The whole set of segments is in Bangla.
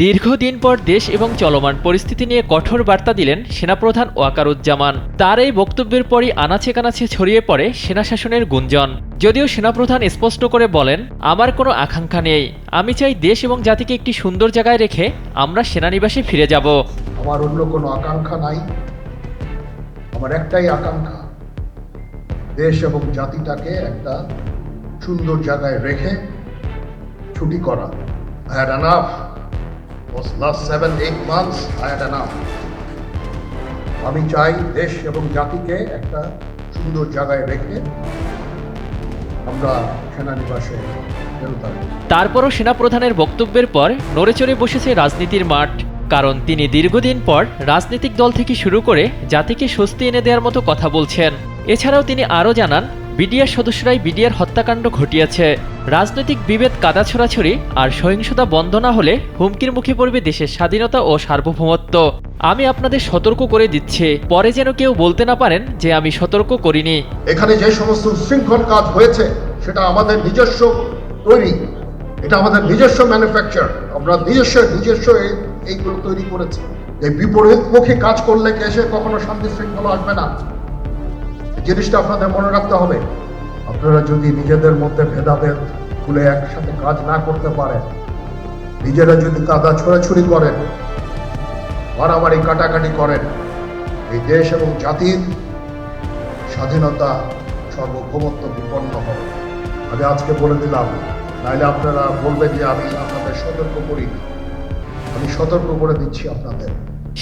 দীর্ঘদিন পর দেশ এবং চলমান পরিস্থিতি নিয়ে কঠোর বার্তা দিলেন সেনাপ্রধান ওয়াকারুজ্জামান। তার এই বক্তব্যের পরই আনাচে কানাচে ছড়িয়ে পড়ে সেনা শাসনের গুঞ্জন। যদিও সেনাপ্রধান স্পষ্ট করে বলেন, আমার কোনো আকাঙ্ক্ষা নেই, আমি চাই দেশ এবং জাতিকে একটি সুন্দর জায়গায় রেখে আমরা সেনানিবাসে ফিরে যাব। আমার অন্য কোনো আকাঙ্ক্ষা নাই, আমার একটাই আকাঙ্ক্ষা, দেশ এবং জাতিটাকে একটা সুন্দর জায়গায় রেখে ছুটি করা। I had enough. Was last 7-8 months I had enough. আমি চাই দেশ এবং জাতিকে একটা সুন্দর জায়গায় রেখে আমরা সেনানিবাসে ফেরত আসব। তারপরও সেনাপ্রধানের বক্তব্যের পর নড়েচড়ে বসেছে রাজনীতির মাঠ। কারণ তিনি দীর্ঘদিন পর রাজনৈতিক দল থেকে শুরু করে জাতিকে স্বস্তি এনে দেওয়ার মতো কথা বলছেন। এছাড়াও তিনি আরও জানান, বিডিআর সদস্যরাই বিডিআর হত্যাকাণ্ড ঘটিয়েছে। রাজনৈতিক বিভেদ, কাদা ছোড়াছড়ি আর সহিংসতা বন্ধ না হলে হুমকির মুখে পড়বে দেশের স্বাধীনতা ও সার্বভৌমত্ব। আমি আপনাদের সতর্ক করে দিচ্ছি, পরে যেন কেউ বলতে না পারেন যে আমি সতর্ক করিনি। এখানে যে সমস্ত শৃঙ্খল কাজ হয়েছে সেটা আমাদের নিজস্ব তৈরি, এটা আমাদের নিজস্ব ম্যানুফ্যাকচার, আমরা নিজস্ব এইগুলো তৈরি করেছি। এই বিপরীতমুখী কাজ করলে দেশে কখনো শান্তি শৃঙ্খলা আসবে না। জিনিসটা আপনাদের মনে রাখতে হবে। আপনারা যদি নিজেদের মধ্যে ভেদাভেদ খুলে একসাথে কাজ না করতে পারেন, নিজেরা যদি কাদা ছোড়াছুড়ি করেন, মারামারি কাটাকাটি করেন, এই দেশ এবং জাতির স্বাধীনতা সার্বভৌমত্ব বিপন্ন হবে। আমি আজকে বলে দিলাম, নাহলে আপনারা বলবেন যে আমি আপনাদের সতর্ক করি। আমি সতর্ক করে দিচ্ছি আপনাদের।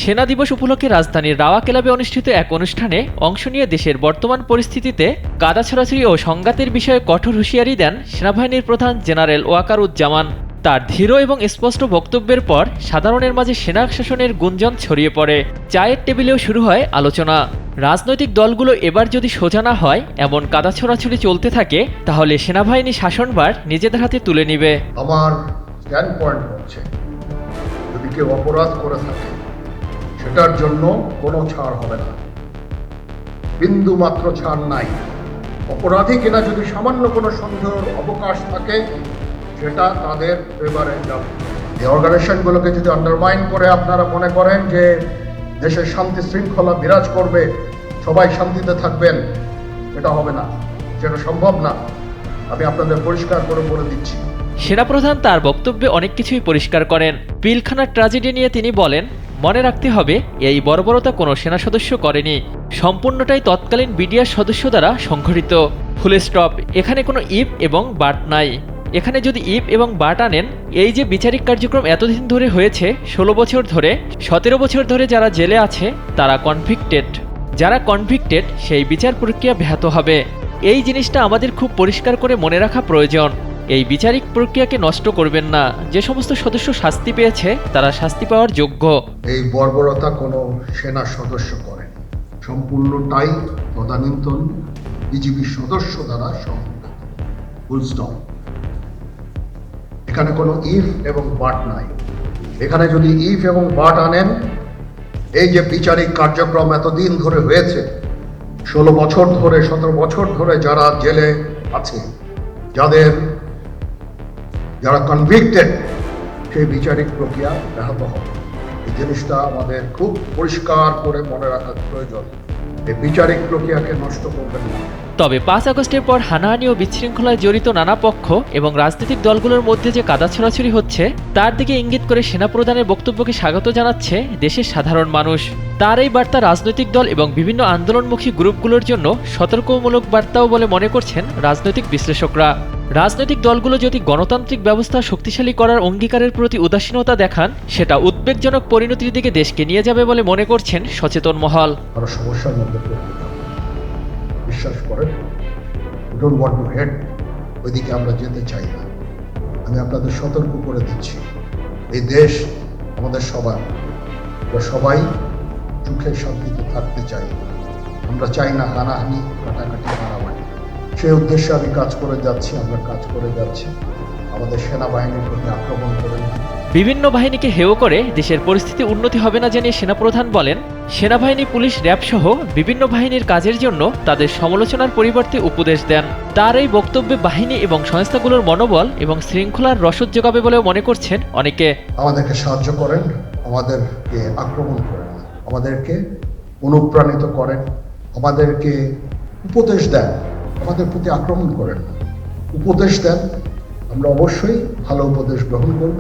সেনা দিবস উপলক্ষে রাজধানীর রাওয়া ক্লাবে অনুষ্ঠিত এক অনুষ্ঠানে অংশ নিয়ে দেশের বর্তমান পরিস্থিতিতে কাদা ছড়াছড়ি ও সংঘাতের বিষয়ে কঠোর হুঁশিয়ারি দেন সেনাবাহিনীর প্রধান জেনারেল ওয়াকারুজ্জামান। তার ধীর এবং স্পষ্ট বক্তব্যের পর সাধারণের মাঝে সেনা শাসনের গুঞ্জন ছড়িয়ে পড়ে। চায়ের টেবিলেও শুরু হয় আলোচনা। রাজনৈতিক দলগুলো এবার যদি সোজা না হয়, এমন কাদা ছোড়াছড়ি চলতে থাকে, তাহলে সেনাবাহিনী শাসনভার নিজেদের হাতে তুলে নিবে। আমার স্ট্যান্ড পয়েন্ট হচ্ছে, যদি কেউ অপরাধ করে থাকে সেটার জন্য কোনো ছাড় হবে না, বিন্দু মাত্র ছাড় নাই। অপরাধী কিনা যদি সামান্য কোনো সন্দেহের অবকাশ থাকে, সেটা তাদের ফেভারে যাবে। এই অর্গানাইজেশনগুলোকে যদি আন্ডারমাইন করে আপনারা মনে করেন যে দেশের শান্তি শৃঙ্খলা বিরাজ করবে, সবাই শান্তিতে থাকবেন, এটা হবে না, সেটা সম্ভব না। আমি আপনাদের পরিষ্কার করে বলে দিচ্ছি। সেনাপ্রধান তার বক্তব্যে অনেক কিছুই পরিষ্কার করেন। পিলখানার ট্র্যাজেডি নিয়ে তিনি বলেন, মনে রাখতে হবে, এই বর্বরতা কোনো সেনা সদস্য করেনি, সম্পূর্ণটাই তৎকালীন বিডিআর সদস্য দ্বারা সংঘটিত। Full stop. এখানে কোনো ইফ এবং বাট নাই। এখানে যদি ইফ এবং বাট আনেন, এই যে বিচারিক কার্যক্রম এতদিন ধরে হয়েছে, 16 বছর ধরে, 17 বছর ধরে যারা জেলে আছে তারা কনভিক্টেড। যারা কনভিক্টেড, সেই বিচার প্রক্রিয়া ব্যাহত হবে। এই জিনিসটা আমাদের খুব পরিষ্কার করে মনে রাখা প্রয়োজন। এই বিচারিক প্রক্রিয়াকে নষ্ট করবেন না। যে সমস্ত সদস্য শাস্তি পেয়েছে তারা শাস্তি পাওয়ার যোগ্য। এই বর্বরতা কোনো সেনা সদস্য করেন, সম্পূর্ণটাই তদানীন্তন বিজিবি সদস্য দ্বারা সংঘটিত। Full stop. এখানে কোনো ইফ এবং বাট নাই। এখানে যদি ইফ এবং বাট আনেন, এই যে বিচারিক কার্যক্রম এতদিন ধরে হয়েছে, 16 বছর ধরে, 17 বছর ধরে যারা জেলে আছে, যারা কনভিক্টেড, সেই বিচারিক প্রক্রিয়া ব্যাহত হবে। এই জিনিসটা আমাদের খুব পরিষ্কার করে মনে রাখা প্রয়োজন। এই বিচারিক প্রক্রিয়াকে নষ্ট করবেন না। তবে 5 আগস্টের পর হানাহানি ও বিশৃঙ্খলায় জড়িত নানা পক্ষ এবং রাজনৈতিক দলগুলোর মধ্যে যে কাদা ছড়াছড়ি হচ্ছে, তার দিকে ইঙ্গিত করে সেনাপ্রধানের বক্তব্যকে স্বাগত জানাচ্ছে দেশের সাধারণ মানুষ। তার এই বার্তা রাজনৈতিক দল এবং বিভিন্ন আন্দোলনমুখী গ্রুপগুলোর জন্য সতর্কমূলক বার্তাও বলে মনে করছেন রাজনৈতিক বিশ্লেষকরা। রাজনৈতিক দলগুলো যদি গণতান্ত্রিক ব্যবস্থা শক্তিশালী করার অঙ্গীকারের প্রতি উদাসীনতা দেখান, সেটা উদ্বেগজনক পরিণতির দিকে দেশকে নিয়ে যাবে বলে মনে করছেন সচেতন মহল। আরো সমস্যার মধ্যে বিশ্বাস করেন, ডোন্ট ওয়ান্ট টু হেড, ওইদিকে আমরা যেতে চাই না। আমি আপনাদের সতর্ক করে দিচ্ছি, এই দেশ আমাদের সবার, আমরা সবাই সুখে শান্তিতে থাকতে চাই। আমরা চাই না হানাহানি, কাটাকাটি, মারামারি। সেই উদ্দেশ্যে আমি কাজ করে যাচ্ছি, আমরা কাজ করে যাচ্ছি। আমাদের সেনাবাহিনীর প্রতি আক্রমণ করেন না, বিভিন্ন বাহিনীকে হেয় করে দেশের পরিস্থিতি উন্নতি হবে না জানিয়ে সেনাপ্রধান বলেন, সেনাবাহিনী, পুলিশ, র্যাব সহ বিভিন্ন বাহিনীর কাজের জন্য তাদের সমালোচনার পরিবর্তে উপদেশ দেন। তার এই বক্তব্যে বাহিনী এবং সংস্থাগুলোর মনোবল এবং শৃঙ্খলার রসদ যোগাবে বলেও মনে করছেন অনেকে। আমাদেরকে সাহায্য করেন, আমাদেরকে আক্রমণ করেন, আমাদেরকে অনুপ্রাণিত করেন, আমাদেরকে উপদেশ দেন, আমাদের প্রতি আক্রমণ করেন, উপদেশ দেন। আমরা অবশ্যই ভালো উপদেশ গ্রহণ করব।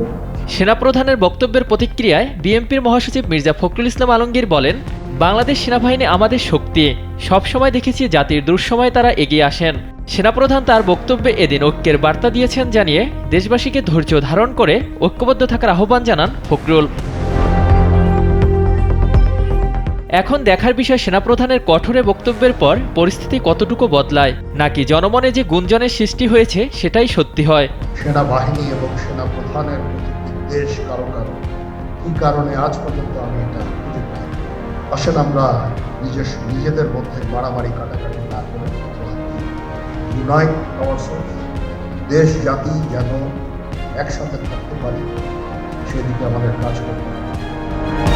সেনাপ্রধানের বক্তব্যের প্রতিক্রিয়ায় বিএনপির মহাসচিব মির্জা ফখরুল ইসলাম আলমগীর বলেন, বাংলাদেশ সেনাবাহিনী আমাদের শক্তি, সবসময় দেখেছি জাতির দুঃসময়ে তারা এগিয়ে আসেন। সেনাপ্রধান তার বক্তব্যে এদিন ঐক্যের বার্তা দিয়েছেন জানিয়ে দেশবাসীকে ধৈর্য ধারণ করে ঐক্যবদ্ধ থাকার আহ্বান জানান ফখরুল। এখন দেখার বিষয় সেনাপ্রধানের কঠোর বক্তব্যের পর পরিস্থিতি কতটুকু বদলায়, নাকি জনমনে যে গুঞ্জনের সৃষ্টি হয়েছে সেটাই সত্যি হয়। সেনাবাহিনী এবং সেনাপ্রধানের প্রতি বিদ্বেষ কারো কি কারণে আজ পর্যন্ত আমি এটা খুঁজে পাই। আসেন আমরা নিজেদের মধ্যে মারামারি কাটাকাটি না করে ইউনাইট আওয়ারসেলস, দেশ জাতি যেন একসাথে থাকতে পারি সেদিকে আমাদের কাজ করতে হবে।